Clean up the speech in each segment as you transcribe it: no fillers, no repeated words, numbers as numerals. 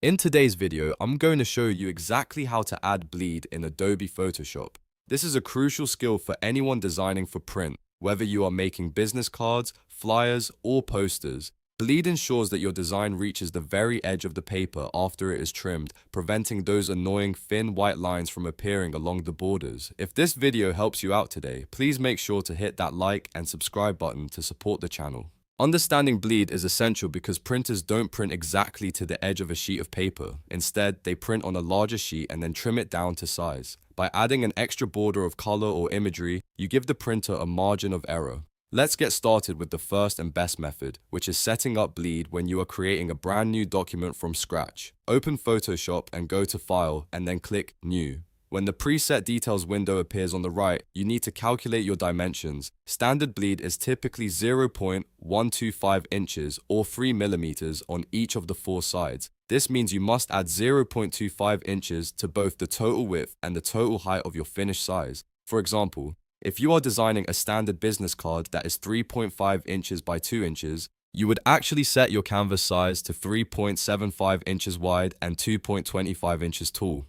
In today's video, I'm going to show you exactly how to add bleed in Adobe Photoshop. This is a crucial skill for anyone designing for print, whether you are making business cards, flyers, or posters. Bleed ensures that your design reaches the very edge of the paper after it is trimmed, preventing those annoying thin white lines from appearing along the borders. If this video helps you out today, please make sure to hit that like and subscribe button to support the channel. Understanding bleed is essential because printers don't print exactly to the edge of a sheet of paper. Instead, they print on a larger sheet and then trim it down to size. By adding an extra border of color or imagery, you give the printer a margin of error. Let's get started with the first and best method, which is setting up bleed when you are creating a brand new document from scratch. Open Photoshop and go to File and then click New. When the preset details window appears on the right, you need to calculate your dimensions. Standard bleed is typically 0.125 inches or 3 millimeters on each of the four sides. This means you must add 0.25 inches to both the total width and the total height of your finished size. For example, if you are designing a standard business card that is 3.5 inches by 2 inches, you would actually set your canvas size to 3.75 inches wide and 2.25 inches tall.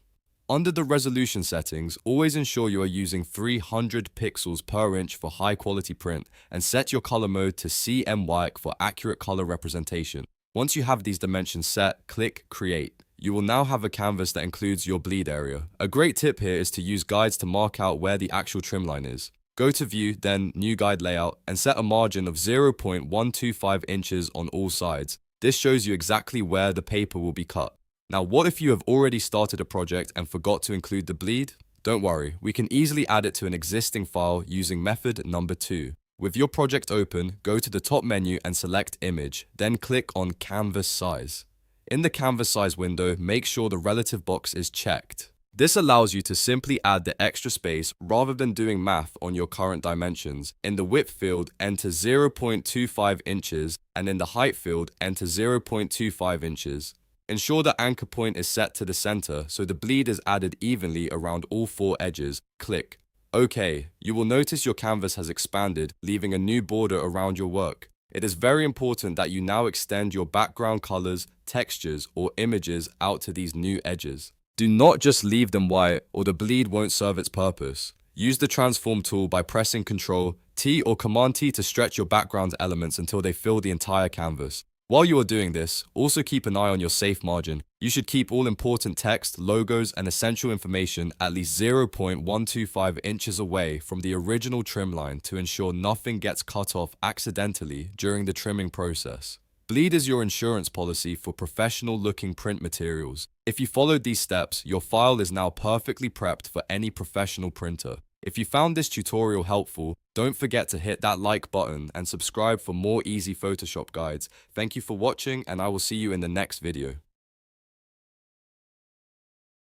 Under the resolution settings, always ensure you are using 300 pixels per inch for high quality print and set your color mode to CMYK for accurate color representation. Once you have these dimensions set, click Create. You will now have a canvas that includes your bleed area. A great tip here is to use guides to mark out where the actual trim line is. Go to View, then New Guide Layout, and set a margin of 0.125 inches on all sides. This shows you exactly where the paper will be cut. Now, what if you have already started a project and forgot to include the bleed? Don't worry, we can easily add it to an existing file using method number 2. With your project open, go to the top menu and select Image, then click on Canvas Size. In the Canvas Size window, make sure the relative box is checked. This allows you to simply add the extra space rather than doing math on your current dimensions. In the width field, enter 0.25 inches, and in the height field, enter 0.25 inches. Ensure the anchor point is set to the center so the bleed is added evenly around all four edges. Click OK. You will notice your canvas has expanded, leaving a new border around your work. It is very important that you now extend your background colors, textures, or images out to these new edges. Do not just leave them white or the bleed won't serve its purpose. Use the transform tool by pressing Ctrl T or Command T to stretch your background elements until they fill the entire canvas. While you are doing this, also keep an eye on your safe margin. You should keep all important text, logos, and essential information at least 0.125 inches away from the original trim line to ensure nothing gets cut off accidentally during the trimming process. Bleed is your insurance policy for professional-looking print materials. If you followed these steps, your file is now perfectly prepped for any professional printer. If you found this tutorial helpful, don't forget to hit that like button and subscribe for more easy Photoshop guides. Thank you for watching, and I will see you in the next video.